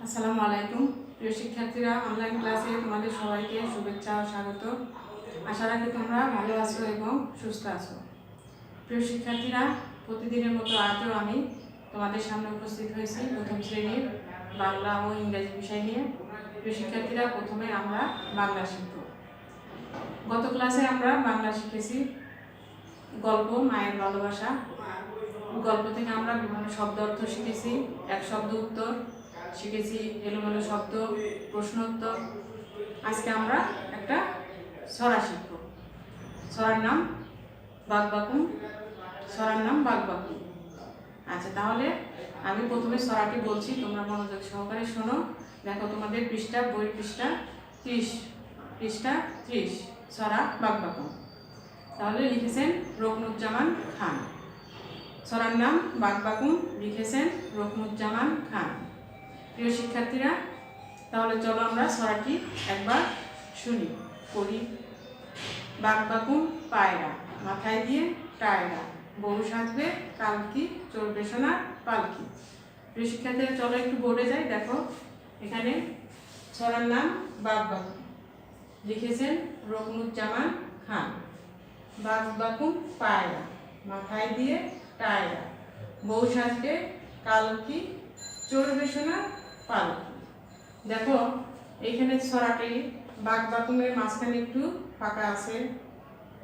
আসসালামু আলাইকুম প্রিয় শিক্ষার্থীরা, অনলাইন ক্লাসে তোমাদের সবাইকে শুভেচ্ছা ও স্বাগত। আশা রাখি তোমরা ভালো আছো এবং সুস্থ আছো। প্রিয় শিক্ষার্থীরা, প্রতিদিনের মতো আজও আমি তোমাদের সামনে উপস্থিত হয়েছি প্রথম শ্রেণীর বাংলা ও ইংরেজি বিষয় নিয়ে। প্রিয় শিক্ষার্থীরা, প্রথমে আমরা বাংলা শিখব। গত ক্লাসে আমরা বাংলা শিখেছি গল্প মায়ের ভালোবাসা। গল্প থেকে আমরা বিভিন্ন শব্দ অর্থ শিখেছি, এক শব্দ উত্তর শিখেছি, এলোমেলো শব্দ, প্রশ্নোত্তর। আজকে আমরা একটা ছড়া শিখব। ছড়ার নাম বাগবাকুম। ছড়ার নাম বাগবাকুম। আচ্ছা, তাহলে আমি প্রথমে ছড়াটি বলছি, তোমরা মনোযোগ সহকারে শোনো। দেখো তোমাদের পৃষ্ঠা, বই পৃষ্ঠা 30, পৃষ্ঠা 30, ছড়া বাগবাকুম। তাহলে লিখেছেন রুকনুজ্জামান খান। ছড়ার নাম বাগবাকুম, লিখেছেন রুকনুজ্জামান খান। প্রিয় শিক্ষার্থীরা, তাহলে চলো আমরা ছড়াটি একবার শুনি, পড়ি। বাগবাকুম পায়রা, মাথায় দিয়ে টায়রা, বউ সাজবে কালকি, চড়বে সোনার পালকি। প্রিয় শিক্ষার্থীরা, চলো একটু বোর্ডে যাই। দেখো এখানে ছড়ার নাম বাগবাকুম, লিখেছেন রুকনুজ্জামান খান। বাগবাকুম পায়রা, মাথায় দিয়ে টায়রা, বউ সাজবে কালকি, চড়বে সোনার পালকি। দেখো এইখানে ছড়াটি বাগবাকুমের মাঝখানে একটু ফাঁকা আছে।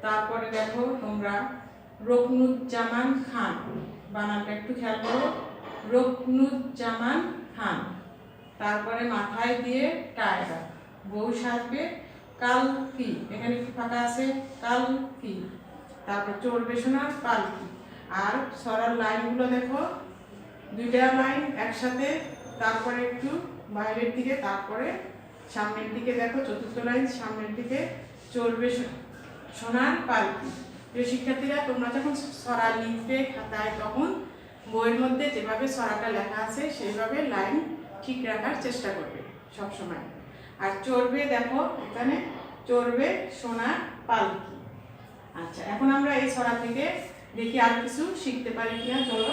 তারপরে দেখো তোমরা রুকনুজ্জামান খান, বানানটা একটু খেয়াল করো, রুকনুজ্জামান খান। তারপরে মাথায় দিয়ে টায়রা, বউ সাজবে কালকি, এখানে একটু ফাঁকা আছে, কালকি। তারপর চড়বে সোনার পালকি। আর ছড়ার লাইনগুলো দেখো, দুইটা লাইন একসাথে, তারপরে একটু বাইরের দিকে, তারপরে সামনের দিকে। দেখো চতুর্থ লাইন সামনের দিকে, চড়বে সোনার পালকি। প্রিয় শিক্ষার্থীরা, তোমরা যখন ছড়া লিখবে খাতায়, তখন বইয়ের মধ্যে যেভাবে ছড়াটা লেখা আছে সেইভাবে লাইন ঠিক রাখার চেষ্টা করবে সব সময়। আর চড়বে, দেখো এখানে চড়বে সোনার পালকি। আচ্ছা, এখন আমরা এই ছড়া থেকে দেখি আর কিছু শিখতে পারি কিনা। চলো,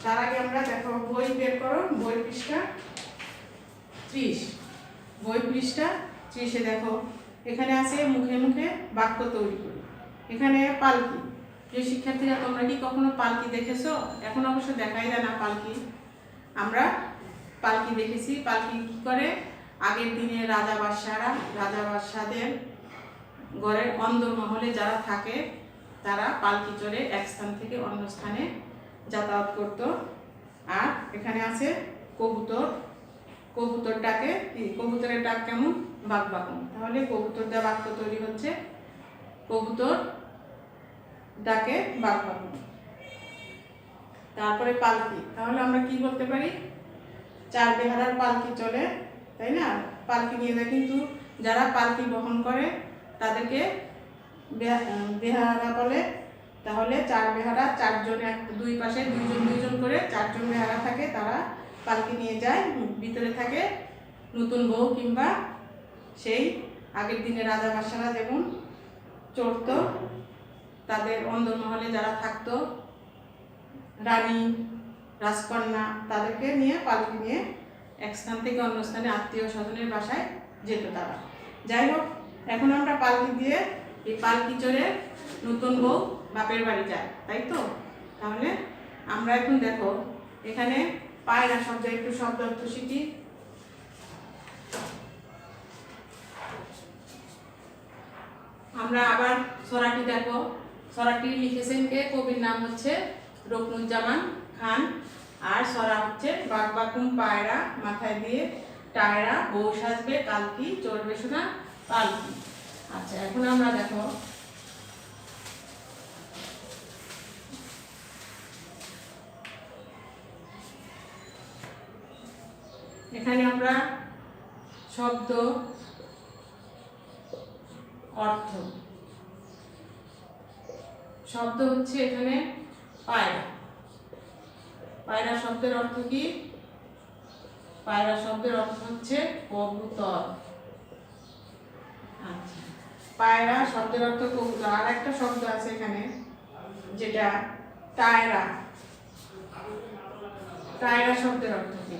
তার আগে আমরা দেখো বই বের করো, বই পৃষ্ঠা 30, বই পৃষ্ঠা 30-এ দেখো এখানে আছে মুখে মুখে বাক্য তৈরি করি। এখানে পালকি। যে শিক্ষার্থীরা, তোমরা কি কখনো পালকি দেখেছো? এখন অবশ্য দেখাই যায় না পালকি। আমরা পালকি দেখেছি। পালকি কি করে? আগের দিনে রাজা বাদশাহদের ঘরের অন্দরমহলে যারা থাকে তারা পালকি চড়ে এক স্থান থেকে অন্য স্থানে যাতায়াত করত। আর এখানে আছে কবুতর। কবুতরটাকে, কবুতরের ডাক কেমন? বাগবাকুম। তাহলে কবুতর দেওয়া বাক্য তৈরি হচ্ছে কবুতর ডাকে বাগবাকুম। তারপরে পালকি, তাহলে আমরা কি বলতে পারি? চার বেহারার পালকি চলে, তাই না? পালকি নিয়ে যায়, কিন্তু যারা পালকি বহন করে তাদেরকে বেহারা বলে। তাহলে চার বেহারা, চারজনে, দুই পাশে দুইজন করে চারজন বেহারা থাকে, তারা পালকি নিয়ে যায়। ভিতরে থাকে নতুন বউ কিংবা সেই আগের দিনে রাজা বাদশাহরা যেমন চড়ত, তাদের অন্দরমহলে যারা থাকতো, রানী, রাজকন্যা, তাদেরকে নিয়ে পালকি নিয়ে এক স্থান থেকে অন্য স্থানে আত্মীয় স্বজনের বাসায় যেত তারা। যাই হোক, এখন আমরা পালকি দিয়ে, এই পালকি চড়ে নতুন বউ বাপের বাড়ি যায়, তাই তো? তাহলে আমরা এখন দেখো এখানে পায়রা শব্দ, একটু শব্দ অর্থ শিখি। আমরা আবার ছড়াটি দেখো, ছড়াটি লিখেছেন কে? কবির নাম হচ্ছে রুকনুজ্জামান খান। আর ছড়া হচ্ছে বাগবাকুম পায়রা, মাথায় দিয়ে টায়রা, বউ সাজবে কালকি, চড়বে সোনা পালকি। আচ্ছা, এখন আমরা দেখো এখানে আমরা শব্দ অর্থ, শব্দ হচ্ছে এখানে পায়রা। পায়রা শব্দের অর্থ কি? পায়রা শব্দের অর্থ হচ্ছে কবুতর। আচ্ছা, পায়রা শব্দের অর্থ কবুতর। আর একটা শব্দ আছে এখানে যেটা টায়রা। টায়রা শব্দের অর্থ কি?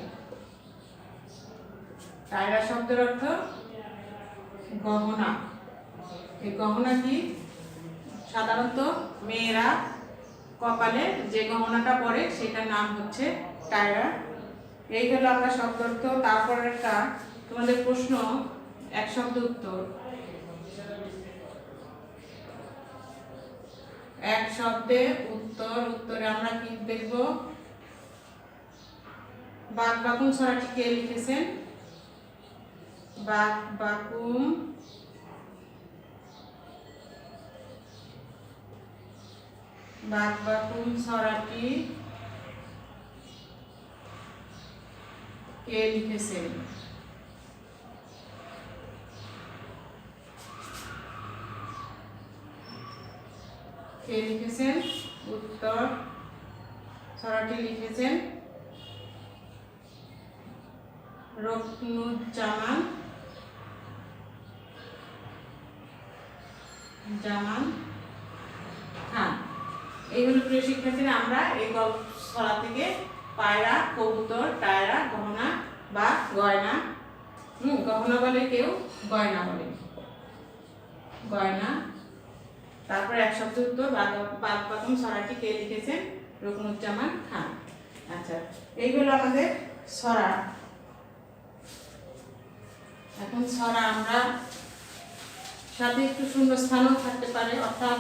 টায়রা শব্দের অর্থ গহনা। এই গহনা কি? সাধারণত মেয়েরা কপালে যে গহনাটা পরে সেটার নাম হচ্ছে টায়রা। এই হলো আমরা শব্দ অর্থ। তারপর একটা তোমাদের প্রশ্ন, এক শব্দ উত্তর। এক শব্দে উত্তর। উত্তরে আমরা কি দেখব? বাক বাকুম ছড়াটি কে লিখেছেন? বাক বাকুম বাক বাকুম ছড়াটি কে লিখেছেন? কে লিখেছেন? উত্তর, ছড়াটি লিখেছেন রকনুজ্জামান খান। এই হলো প্রিয় শিক্ষার্থীরা, আমরা এই গল্প ছড়া থেকে পায়রা, কবুতর, টায়রা, গহনা বা গয়না, গহনা বলে কেউ, গয়না বলে, গয়না। তারপর এক শব্দ উত্তর, বাক বাকুম ছড়াটি কে লিখেছেন? রকনুজ্জামান খান। আচ্ছা, এই হলো আমাদের ছড়া। এখন ছড়া আমরা সাথে একটু শূন্যস্থানও থাকতে পারে, অর্থাৎ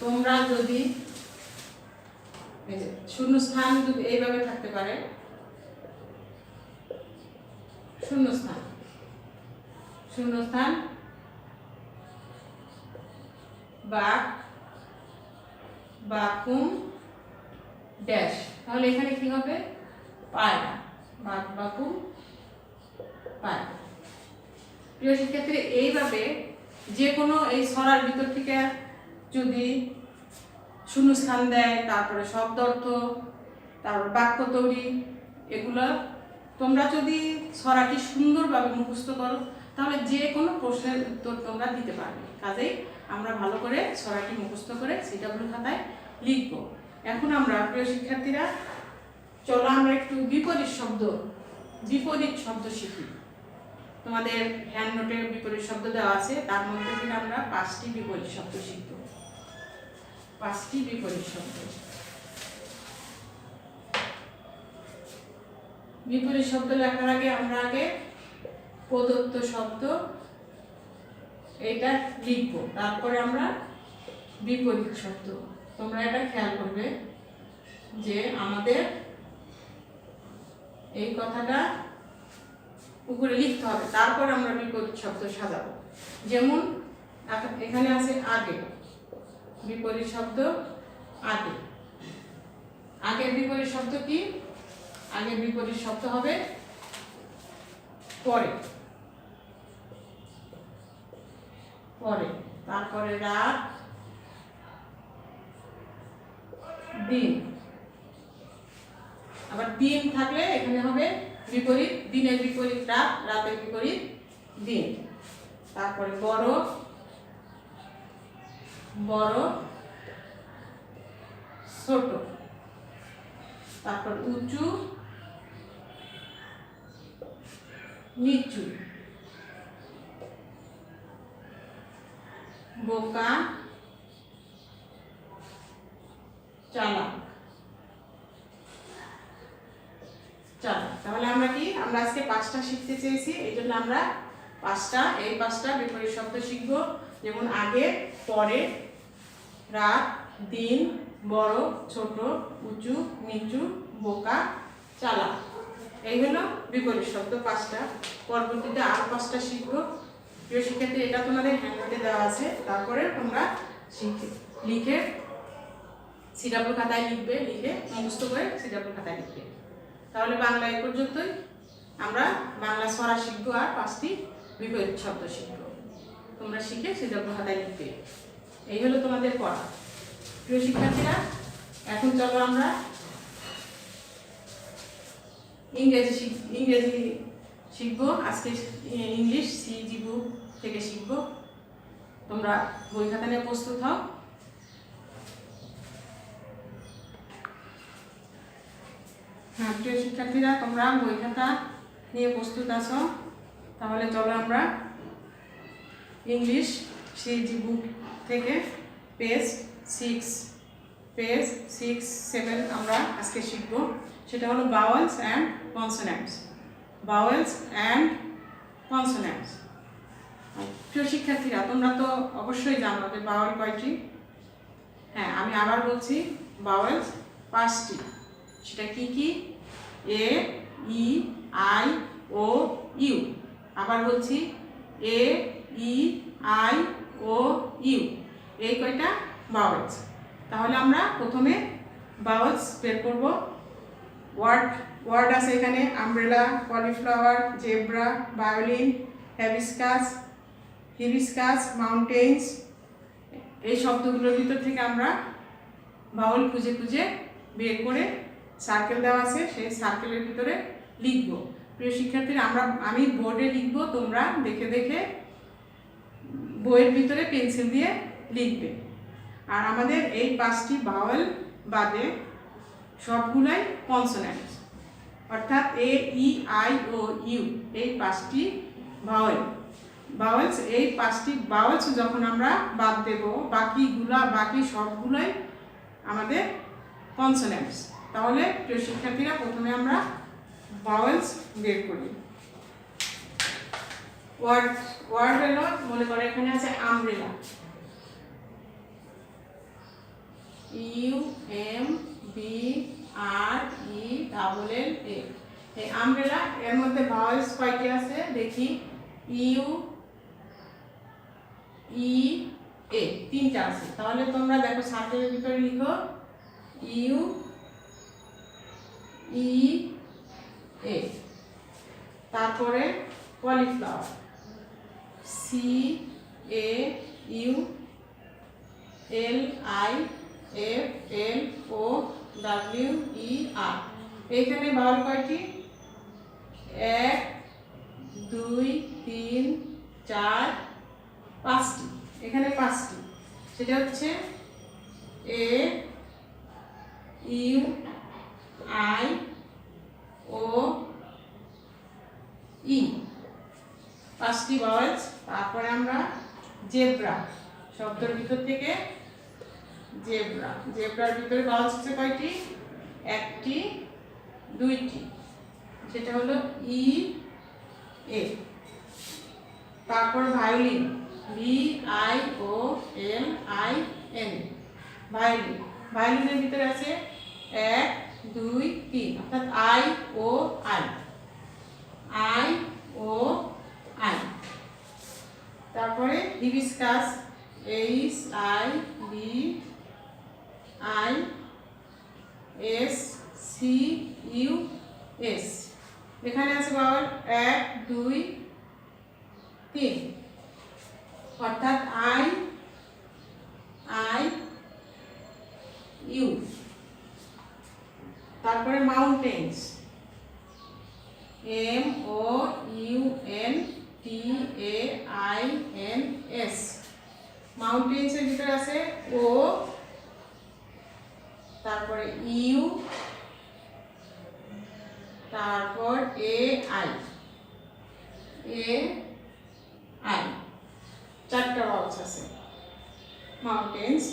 তোমরা যদি শূন্যস্থান যদি এইভাবে থাকতে পারে, শূন্যস্থান শূন্যস্থান বাক বাকুম ড্যাশ, তাহলে এখানে কি হবে? পায়রা। বাক বাকুম পায়রা। প্রিয় শিক্ষার্থী, এইভাবে যে কোনো এই ছড়ার ভিতর থেকে যদি শূন্যস্থান দেয়, তারপরে শব্দ অর্থ, তারপর বাক্য তৈরি, এগুলো তোমরা যদি ছড়াটি সুন্দরভাবে মুখস্থ করো তাহলে যে কোনো প্রশ্নের উত্তর তোমরা দিতে পারবে। কাজেই আমরা ভালো করে ছড়াটি মুখস্থ করে সিডাব্লিউ খাতায় লিখব। এখন আমরা প্রিয় শিক্ষার্থীরা, চলো আমরা একটু বিপরীত শব্দ শিখি। তোমাদের হ্যান্ড নোটে বিপরীত শব্দ দেওয়া আছে, তার মধ্যে থেকে আমরা 5টি বিপরীত শব্দ শিখব। 5টি বিপরীত শব্দ। বিপরীত শব্দ লেখার আগে আমরা আগে প্রদত্ত শব্দ এটা লিখব, তারপরে আমরা বিপরীত শব্দ। তোমরা এটা খেয়াল করবে যে আমাদের এই কথাটা উপরে লিখতে হবে, তারপর আমরা বিপরীত শব্দ সাজাবো। যেমন এখানে আছে আগে, বিপরীত শব্দ আগে। আগের বিপরীত শব্দ কি? আগের বিপরীত শব্দ হবে পরে। পরে, তারপরে রাত, দিন। আবার দিন থাকলে এখানে হবে বিপরীত, দিনের বিপরীত রাত, রাতের বিপরীত দিন। তারপরে বড়, ছোট। তারপর উঁচু, নিচু। বোকা, চালাক। তাহলে আমরা কি, আমরা আজকে 5টা শিখতে চেয়েছি, এই জন্য আমরা এই 5টা বিপরীত শব্দ শিখব। যেমন আগে, পরে, রাত, দিন, বড়, ছোট, উঁচু, নিচু, বোকা, চালাক। এই হলো বিপরীত শব্দ 5টা। পরবর্তীতে আর 5টা শিখব। প্রিয় শিক্ষার্থী, এটা তোমাদের হ্যান্ডনোটে দেওয়া আছে, তারপরে তোমরা লিখে সিডাব্লিউ খাতায় লিখবে, লিখে মুখস্থ করে সিডাব্লিউ খাতায় লিখবে। তাহলে বাংলা এই পর্যন্তই। আমরা বাংলা ছড়া শিখবো আর 5টি বিপরীত শব্দ শিখবো। তোমরা শিখে সিডাব্লিউ খাতায় লিখবে। এই হলো তোমাদের পড়া। প্রিয় শিক্ষার্থীরা, এখন চলো আমরা ইংরেজি শিখবো। আজকে ইংলিশ সিজি বুক থেকে শিখবো। তোমরা বই খাতা নিয়ে প্রস্তুত হও। হ্যাঁ প্রিয় শিক্ষার্থীরা, তোমরা বই খাতা নিয়ে প্রস্তুত আছো? তাহলে চলো আমরা ইংলিশ সিজি বুক থেকে পেজ 7 আমরা আজকে শিখব। সেটা হলো vowels and consonants. Vowels and consonants. প্রিয় শিক্ষার্থীরা, তোমরা তো অবশ্যই জানো যে ভাওয়েল কয়টি। হ্যাঁ, আমি আবার বলছি, ভাওয়েলস 5টি। সেটা কি কি? এ, ই, আই, ও, ইউ। আবার বলছি, এ, ই, আই, ও, ইউ। এই কয়টা ভাওয়েলস। তাহলে আমরা প্রথমে ভাওয়েলস বের করব। ওয়ার্ড আছে এখানে: umbrella, cauliflower, zebra, violin, hibiscus, mountains. এই শব্দগুলোর ভিতর থেকে আমরা ভাওয়েল খুঁজে খুঁজে বের করে সার্কেল দেওয়া আছে, সেই সার্কেলের ভিতরে লিখব। প্রিয় শিক্ষার্থীরা, আমি বোর্ডে লিখব, তোমরা দেখে দেখে বইয়ের ভিতরে পেন্সিল দিয়ে লিখবে। আর আমাদের এই 5টি ভাওয়েল বাদে সবগুলাই কনসোনেন্টস, অর্থাৎ এ, ই, আই, ও, ইউ। এই 5টি ভাওয়েলস। এই 5টি ভাওয়েলস যখন আমরা বাদ দেব, বাকি সবগুলাই আমাদের কনসোনেন্টস। তাহলে প্রিয় শিক্ষার্থীরা, প্রথমে আমরা ভাওয়েলস বের করি। ওয়ার্ড হলো, মনে করে এখানে আছে আমব্রেলা, UMBRELLA। এই আমব্রেলা, এর মধ্যে ভাওয়েলস কয়টি আছে দেখি? ইউ, ই, এ, 3টা আছে। তাহলে তোমরা দেখো সার্কেলের ভিতরে লিখো ইউ, ই, এ। তারপরে কলিফ্লাওয়ার, CAULIFLOWER। এইখানে ভাওয়েল কয়টি? 1, 2, 3, 4, 5টি। এখানে 5টি। সেটা হচ্ছে এ, ইউ, আই, ও, ই। 5টি ভাওয়েলস। তারপরে আমরা জেব্রা শব্দের ভিতর থেকে জেব্রার ভিতরে ভাওয়েলস আছে কয়টি? 1টি, 2টি। সেটা হলো ই, এ। তারপর ভায়োলিন, VIOLIN। ভায়োলিনের ভিতরে আছে 1, 2, 3, অর্থাৎ আই, ও, আই। তারপরে হিবিস্কাস, HIBISCUS। এখানে আছে ভাওয়েল 1, 2, 3, অর্থাৎ আই, ইউ। তারপরে মাউন্টেন্স, MOUNTAINS। মাউন্টেন্সের ভিতরে আছে ও, তারপরে ইউ, তারপর AI। 4টা ভাওয়েলস আছে মাউন্টেন্স।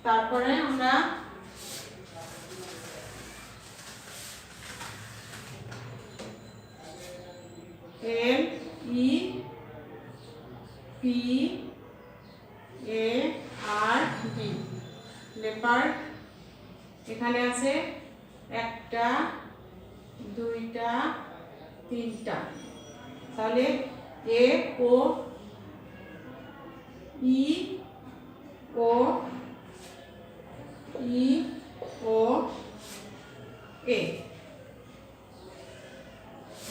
তারপরে আমরা LEPARD। লেপার্ড। এখানে আছে 1টা, 2টা, 3টা। তাহলে এ, ও, ই, ও, এ।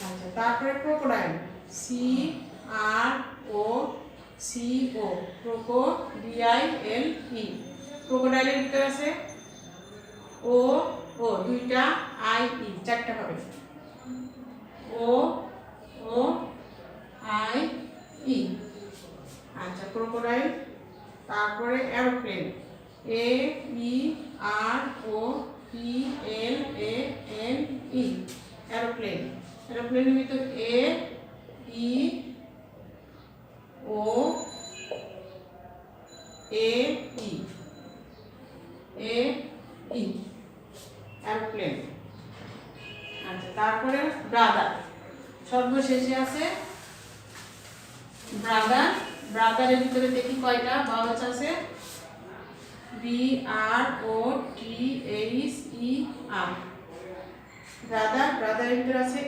আচ্ছা, তারপরে ক্রোকোডাইল, CROCO, CROCODILE। ক্রোকোডাইলের ভিতরে আছে ও, 2টা, IE, 4টা হবে OIE। আচ্ছা, ক্রোকোডাইল। তারপরে এরোপ্লেন, AEROPLANE। এরোপ্লেনের ভিতর ই ও এ ই এরোপ্লেন। আচ্ছা, তারপরে ব্রাদার, সর্বশেষে আছে ব্রাদার। ব্রাদারের ভিতরে দেখি কয়টা ভাওয়েলস আছে, BROTHER। ব্রাদার, ব্রাদারের ভিতরে আছে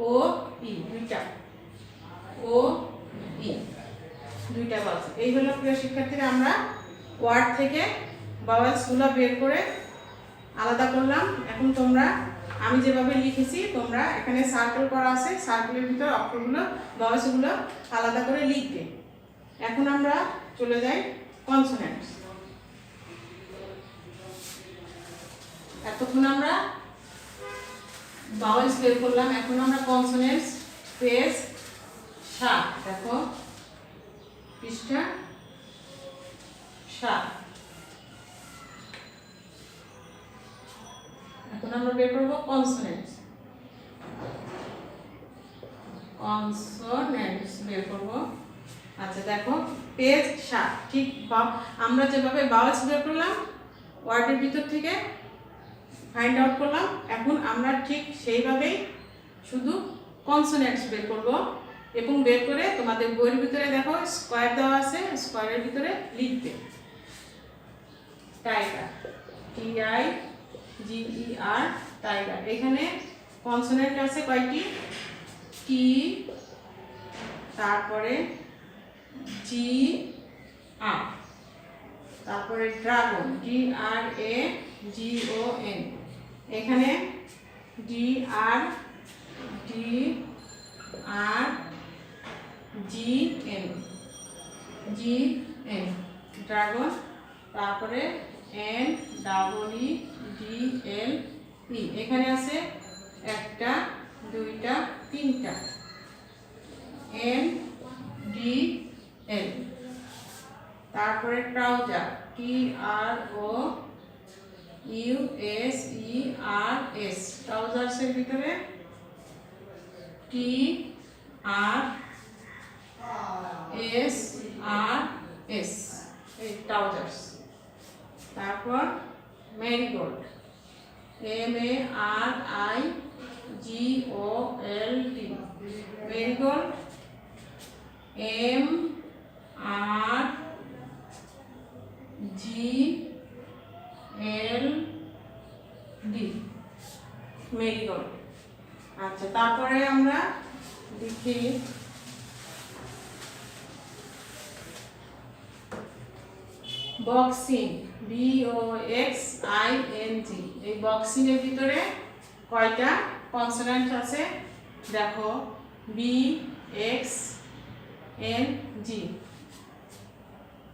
ও ই, দুইটা ও ই, দুইটা ভাওয়েলস। এই হলো প্রিয় শিক্ষার্থীরা আমরা ওয়ার্ড থেকে ভাওয়েলসগুলো বের করে আলাদা করলাম। এখন তোমরা আমি যেভাবে লিখেছি তোমরা এখানে সার্কেল করা আছে, সার্কেলের ভিতর অক্ষরগুলো ভাওয়েলসগুলো আলাদা করে লিখবে। এখন আমরা চলে যাই কনসোনেন্টস। এতক্ষণ আমরা ভাওয়েলস বের করলাম, এখন আমরা কনসোনেন্টস, পেজ 7, দেখো পৃষ্ঠা 7। এখন আমরা বের করব কনসোনেন্টস। কনসোনেন্টস বের করব। আচ্ছা দেখো পেজ 7, ঠিক আমরা যেভাবে ভাওয়েলস বের করলাম ওয়ার্ডের ভিতর থেকে ফাইন্ড আউট করলাম, এখন আমরা ঠিক সেইভাবেই শুধু কনসোনেন্টস বের করব এবং বের করে তোমাদের বইয়ের ভিতরে দেখো স্কয়ার দেওয়া আছে, স্কয়ারের ভিতরে লিখবে। Tiger, TIGER, tiger. এখানে কনসোনেন্ট আছে কয়টি, টি, তারপরে GR, তারপরে ড্রাগন, DRAGON। এখানে DRGN, ড্রাগন। তারপরে NEEDLE। এখানে আছে একটা, দুইটা, তিনটা, NDL। তারপরে ট্রাউজার, TROUSERS, ট্রাউজার্সের ভিতরে TRSRS, এই ট্রাউজার্স। তারপর marigold, MARIGOLD, marigold, MRGLD, marigold. আচ্ছা, তারপরে আমরা দেখি বক্সিং, BOXING। এই বক্সিং এর ভিতরে কয়টা কনসোনেন্ট আছে দেখো, BXNG,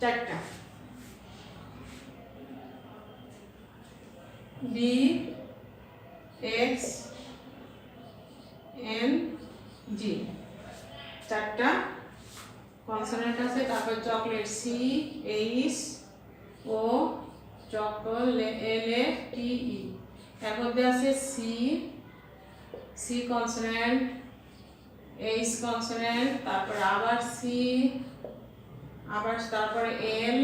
চারটা, BXNG, চারটা কনসোনেন্ট আছে। তারপর চকলেট, CHO, চকলেটে, এর মধ্যে আছে C কনসোনেন্ট, H কনসোনেন্ট, তারপর আবার C, আবার তারপরে L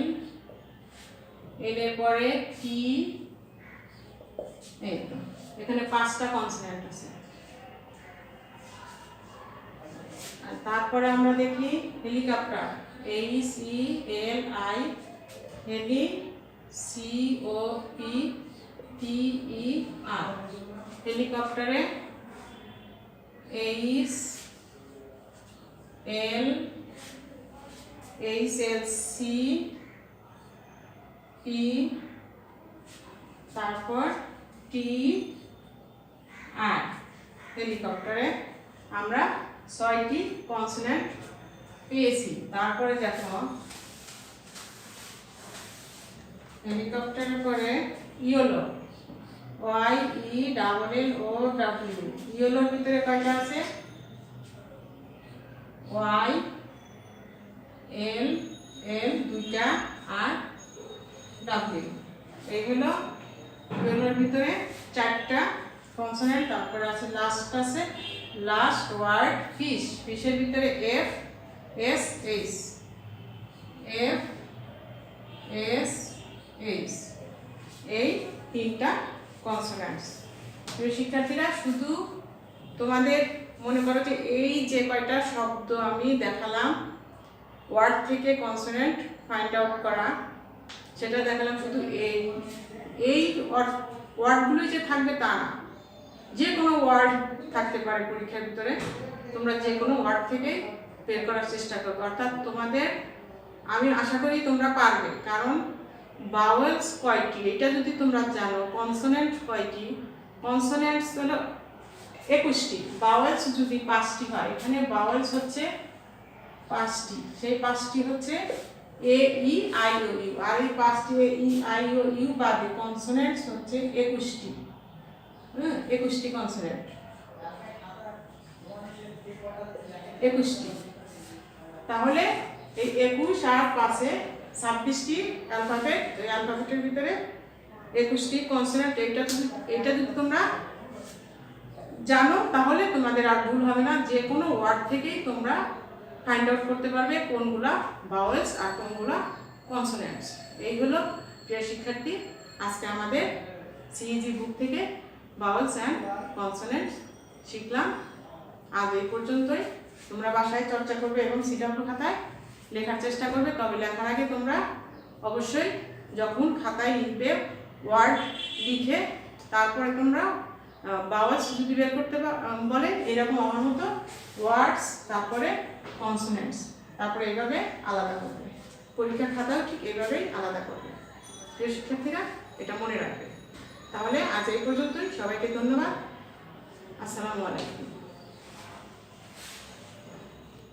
এর পরে T। এই তো এখানে 5টা কনসোনেন্ট আছে। আর তারপরে আমরা দেখি হেলিকপ্টার, HELI, হেলি, COPTER। হেলিকপ্টারে HLC, তারপর TR। হেলিকপ্টারে আমরা 6টি কনসোনেন্ট পেয়েছি। তারপরে দেখো হেলিকপ্টারের পরে ইয়েলো, YELLOW। ইয়েলোর ভিতরে কয়টা আছে, YL, দুইটা, আর W। এইগুলো ইয়েলোর ভিতরে 4টা কনসোনেন্ট। তারপরে আছে লাস্ট আছে লাস্ট ওয়ার্ড ফিশ, ফিশের ভিতরে F S H, F S H, এই তিনটা কনসোনেন্টস। প্রিয় শিক্ষার্থীরা, শুধু তোমাদের মনে করো যে এই যে কয়টা শব্দ আমি দেখালাম ওয়ার্ড থেকে কনসোনেন্ট ফাইন্ড আউট করা, সেটা দেখালাম, শুধু এই ওয়ার্ডগুলোই যে থাকবে তা না, যে কোনো ওয়ার্ড থাকতে পারে পরীক্ষার ভিতরে, তোমরা যে কোনো ওয়ার্ড থেকে বের করার চেষ্টা করবে। অর্থাৎ তোমাদের, আমি আশা করি তোমরা পারবে, কারণ বাওয়েলস কয়টি এটা যদি তোমরা জানো, কনসোনেন্ট কয়টি, কনসোনেন্টস হলো 21টি, বাওয়েলস যদি 5টি হয়, এখানে বাওয়েলস হচ্ছে 5টি, সেই 5টি হচ্ছে এ ই আই ও ইউ, আর এই 5টি এ ই আই ও ইউ বাদে কনসোনেন্টস হচ্ছে 21টি। 21টি কনসোনেন্ট, 21টি। তাহলে এই 21 আর 5-এ 26টি অ্যালফাবেট, এই অ্যালফাবেটের ভিতরে 21টি কনসোনেন্ট। এটা যদি তোমরা জানো তাহলে তোমাদের আর ভুল হবে না, যে কোনো ওয়ার্ড থেকেই তোমরা ফাইন্ড আউট করতে পারবে কোনগুলা ভাওয়েলস আর কোনগুলা কনসোনেন্টস। এই হলো প্রিয় শিক্ষার্থী, আজকে আমাদের সিইজি বুক থেকে ভাওয়েলস অ্যান্ড কনসোনেন্টস শিখলাম। আজ এই পর্যন্তই। তোমরা বাসায় চর্চা করবে এবং সিডাব্লিউ খাতায় লেখার চেষ্টা করবে। তবে লেখার আগে তোমরা অবশ্যই যখন খাতায় লিখবে, ওয়ার্ড লিখে তারপরে তোমরা ভাওয়েলস যদি বের করতে বলে এরকম আমার মতো ওয়ার্ডস, তারপরে কনসোনেন্টস, তারপরে এইভাবে আলাদা করবে। পরীক্ষার খাতাও ঠিক এইভাবেই আলাদা করবে। প্রিয় শিক্ষার্থীরা, এটা মনে রাখবে। তাহলে আজ এই পর্যন্তই। সবাইকে ধন্যবাদ। আসসালামু আলাইকুম।